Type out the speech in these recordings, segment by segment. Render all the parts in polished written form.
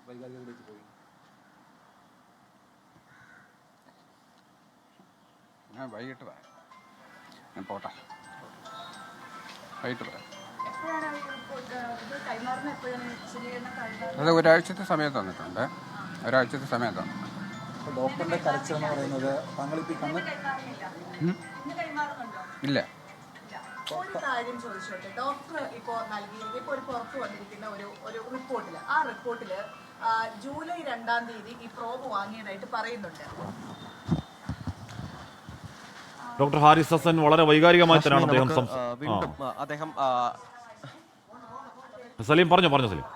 വൈകാരികതയിലേക്ക് പോയി? ഞാൻ വൈകിട്ട് പറയാം. ഞാൻ പോട്ടെ, വൈകിട്ട് പറയാം. അത് ഒരാഴ്ചത്തെ സമയം തന്നിട്ടുണ്ട്. ഒരാഴ്ചത്തെ സമയം തന്നിട്ടുണ്ട്. ഡോക്ടറിന്റെ കരച്ചിലെന്ന് പറയുന്നത് താങ്കളിപ്പോൾ കണ്ണ് ഇല്ല. ഒരു കാര്യം ചോദിച്ചോട്ടെ, ഡോക്ടർ ഇപ്പോൾ നൽകിയിരിക്കുന്ന ഇപ്പോൾ ഒരു പുറത്തു വന്നിരിക്കുന്ന ഒരു റിപ്പോർട്ടിൽ, ആ റിപ്പോർട്ടിൽ ജൂലൈ 2-ാം തീയതി ഈ പ്രോബ് വാങ്ങിയതായിട്ട് പറയുന്നുണ്ട്. ഡോക്ടർ ഹാരിസ് ഹസൻ വളരെ വൈകാരികമായി തന്നെയാണ് അദ്ദേഹം സലീം പറഞ്ഞു സലീം.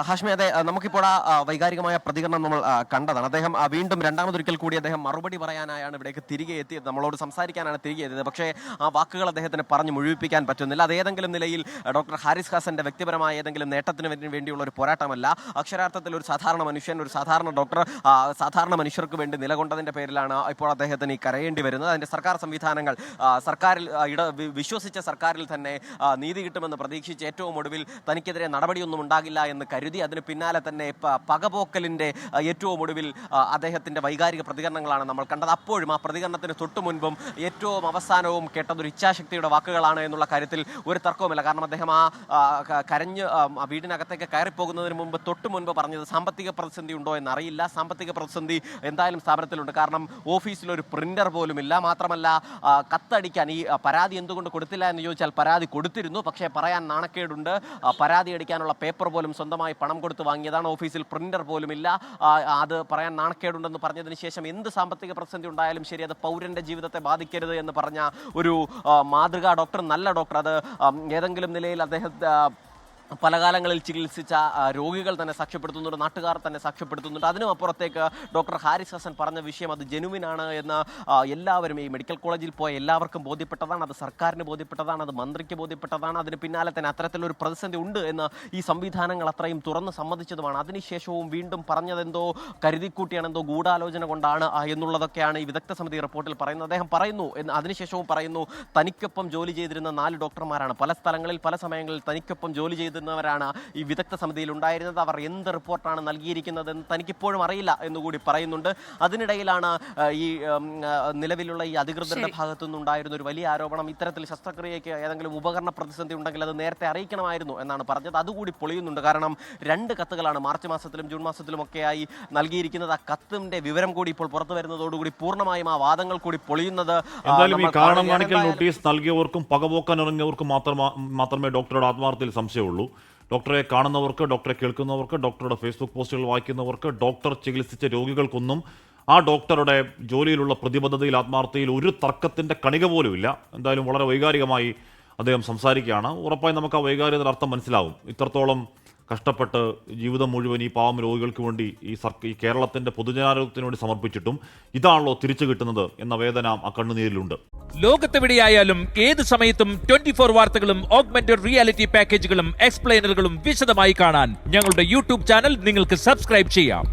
ഹാഷ്മി, അതെ, നമുക്കിപ്പോൾ ആ വൈകാരികമായ പ്രതികരണം നമ്മൾ കണ്ടതാണ്. അദ്ദേഹം വീണ്ടും രണ്ടാമതൊരിക്കൽ കൂടി അദ്ദേഹം മറുപടി പറയാനായാണ് ഇവിടേക്ക് തിരികെ എത്തിയത്, നമ്മളോട് സംസാരിക്കാനാണ് തിരികെ എത്തിയത്. പക്ഷേ ആ വാക്കുകൾ അദ്ദേഹത്തിന് പറഞ്ഞ് മുഴുവിപ്പിക്കാൻ പറ്റുന്നില്ല. അത് ഏതെങ്കിലും നിലയിൽ ഡോക്ടർ ഹാരിസ് ഹസന്റെ വ്യക്തിപരമായ ഏതെങ്കിലും നേട്ടത്തിന് വേണ്ടിയുള്ള ഒരു പോരാട്ടമല്ല. അക്ഷരാർത്ഥത്തിൽ ഒരു സാധാരണ മനുഷ്യൻ, ഒരു സാധാരണ ഡോക്ടർ സാധാരണ മനുഷ്യർക്ക് വേണ്ടി നിലകൊണ്ടതിന്റെ പേരിലാണ് ഇപ്പോൾ അദ്ദേഹത്തിന് ഈ കരയേണ്ടി വരുന്നത്. അതിന്റെ സർക്കാർ സംവിധാനങ്ങൾ, സർക്കാരിൽ വിശ്വസിച്ച സർക്കാരിൽ തന്നെ നീതി കിട്ടുമെന്ന് പ്രതീക്ഷിച്ച് ഏറ്റവും ഒടുവിൽ തനിക്കെതിരെ നടപടിയൊന്നും ഉണ്ടാകില്ല എന്ന് കരുതി അതിന് പിന്നാലെ തന്നെ പകപോക്കലിന്റെ ഏറ്റവും ഒടുവിൽ അദ്ദേഹത്തിന്റെ വൈകാരിക പ്രതികരണങ്ങളാണ് നമ്മൾ കണ്ടത്. അപ്പോഴും ആ പ്രതികരണത്തിന് തൊട്ടു മുൻപും ഏറ്റവും അവസാനവും കേട്ടതൊരു ഇച്ഛാശക്തിയുടെ വാക്കുകളാണ് എന്നുള്ള കാര്യത്തിൽ ഒരു തർക്കവുമില്ല. കാരണം അദ്ദേഹം കരഞ്ഞ് വീടിനകത്തേക്ക് കയറിപ്പോകുന്നതിന് മുമ്പ് തൊട്ടു മുൻപ് പറഞ്ഞത് സാമ്പത്തിക പ്രതിസന്ധി ഉണ്ടോ എന്നറിയില്ല. സാമ്പത്തിക പ്രതിസന്ധി എന്തായാലും സ്ഥാപനത്തിലുണ്ട്. കാരണം ഓഫീസിലൊരു പ്രിന്റർ പോലുമില്ല. മാത്രമല്ല കത്തടിക്കാൻ ഈ പരാതി എന്തുകൊണ്ട് കൊടുത്തില്ല എന്ന് ചോദിച്ചാൽ പരാതി കൊടുത്തിരുന്നു, പക്ഷേ പറയാൻ നാണക്കേടുണ്ട്. പരാതി അടിക്കാനുള്ള പേപ്പർ പോലും സ്വന്തമായി പണം കൊടുത്ത് വാങ്ങിയതാണ്. ഓഫീസിൽ പ്രിന്റർ പോലും ഇല്ല. അത് പറയാൻ നാണക്കേടുണ്ടെന്ന് പറഞ്ഞതിന് ശേഷം എന്ത് സാമ്പത്തിക പ്രതിസന്ധി ഉണ്ടായാലും ശരി, അത് പൗരന്റെ ജീവിതത്തെ ബാധിക്കരുത് എന്ന് പറഞ്ഞ ഒരു മാതൃകാ ഡോക്ടർ, നല്ല ഡോക്ടർ, അത് ഏതെങ്കിലും നിലയിൽ അദ്ദേഹത്തെ പല കാലങ്ങളിൽ ചികിത്സിച്ച രോഗികൾ തന്നെ സാക്ഷ്യപ്പെടുത്തുന്നുണ്ട്, നാട്ടുകാർ തന്നെ സാക്ഷ്യപ്പെടുത്തുന്നുണ്ട്. അതിനും അപ്പുറത്തേക്ക് ഡോക്ടർ ഹാരിസ് ഹസൻ പറഞ്ഞ വിഷയം അത് ജെനുവിനാണ് എന്ന് എല്ലാവരും, ഈ മെഡിക്കൽ കോളേജിൽ പോയ എല്ലാവർക്കും ബോധ്യപ്പെട്ടതാണ്. അത് സർക്കാരിന് ബോധ്യപ്പെട്ടതാണ്, അത് മന്ത്രിക്ക് ബോധ്യപ്പെട്ടതാണ്. അതിന് പിന്നാലെ തന്നെ അത്തരത്തിലൊരു പ്രതിസന്ധി ഉണ്ട് എന്ന് ഈ സംവിധാനങ്ങൾ അത്രയും തുറന്ന് സമ്മതിച്ചതുമാണ്. അതിനുശേഷവും വീണ്ടും പറഞ്ഞതെന്തോ കരുതിക്കൂട്ടിയാണ്, എന്തോ ഗൂഢാലോചന കൊണ്ടാണ് എന്നുള്ളതൊക്കെയാണ് ഈ വിദഗ്ധ സമിതി റിപ്പോർട്ടിൽ പറയുന്നത്. അദ്ദേഹം പറയുന്നു, അതിനുശേഷവും പറയുന്നു, തനിക്കൊപ്പം ജോലി ചെയ്തിരുന്ന 4 ഡോക്ടർമാരാണ് പല സ്ഥലങ്ങളിൽ പല സമയങ്ങളിൽ തനിക്കൊപ്പം ജോലി ചെയ്തിരുന്നവരാണ് ഈ വിദഗ്ധ സമിതിയിൽ ഉണ്ടായിരുന്നത്. അവർ എന്ത് റിപ്പോർട്ടാണ് നൽകിയിരിക്കുന്നതെന്ന് തനിക്കിപ്പോഴും അറിയില്ല എന്നുകൂടി പറയുന്നുണ്ട്. അതിനിടയിലാണ് ഈ നിലവിലുള്ള ഈ അധികൃതരുടെ ഭാഗത്തു നിന്നുണ്ടായിരുന്ന ഒരു വലിയ ആരോപണം, ഇത്തരത്തിൽ ശസ്ത്രക്രിയയ്ക്ക് ഏതെങ്കിലും ഉപകരണ പ്രതിസന്ധി ഉണ്ടെങ്കിൽ അത് നേരത്തെ അറിയിക്കണമായിരുന്നു എന്നാണ് പറഞ്ഞത്. അതുകൂടി പൊളിയുന്നുണ്ട്. കാരണം 2 കത്തുകളാണ് മാർച്ച് മാസത്തിലും ജൂൺ മാസത്തിലും ഒക്കെയായി നൽകിയിരിക്കുന്നത്. ആ കത്തിന്റെ വിവരം കൂടി ഇപ്പോൾ പുറത്തു വരുന്നതോടുകൂടി പൂർണ്ണമായും ആ വാദങ്ങൾ കൂടി പൊളിയുന്നത്. കാരണം കാണിക്കൽ നോട്ടീസ് നൽകിയവർക്കും പകപോക്കാൻ ഇറങ്ങിയവർക്കും മാത്രമേ ഡോക്ടറുടെ ആത്മാർത്ഥത്തിൽ സംശയമുള്ളൂ. ഡോക്ടറെ കാണുന്നവർക്ക്, ഡോക്ടറെ കേൾക്കുന്നവർക്ക്, ഡോക്ടറുടെ ഫേസ്ബുക്ക് പോസ്റ്റുകൾ വായിക്കുന്നവർക്ക്, ഡോക്ടർ ചികിത്സിച്ച രോഗികൾക്കൊന്നും ആ ഡോക്ടറുടെ ജോലിയിലുള്ള പ്രതിബദ്ധതയിൽ, ആത്മാർത്ഥതയിൽ ഒരു തർക്കത്തിൻ്റെ കണിക പോലുമില്ല. എന്തായാലും വളരെ വൈകാരികമായി അദ്ദേഹം സംസാരിക്കുകയാണ്. ഉറപ്പായും നമുക്ക് ആ വൈകാരികതയുടെ അർത്ഥം മനസ്സിലാവും. ഇത്രത്തോളം കഷ്ടപ്പെട്ട് ജീവിതം മുഴുവൻ ഈ പാവം രോഗികൾക്ക് വേണ്ടി ഈ കേരളത്തിന്റെ പൊതുജനാരോഗ്യത്തിന് വേണ്ടി സമർപ്പിച്ചിട്ടും ഇതാണല്ലോ തിരിച്ചു കിട്ടുന്നത് എന്ന വേദന ആ കണ്ണുനീരിലുണ്ട്. ലോകത്തെവിടെയായാലും ഏത് സമയത്തും 24 വാർത്തകളും ഓഗ്മെന്റഡ് റിയാലിറ്റി പാക്കേജുകളും എക്സ്പ്ലെയിനറുകളും വിശദമായി കാണാൻ ഞങ്ങളുടെ യൂട്യൂബ് ചാനൽ നിങ്ങൾക്ക് സബ്സ്ക്രൈബ് ചെയ്യാം.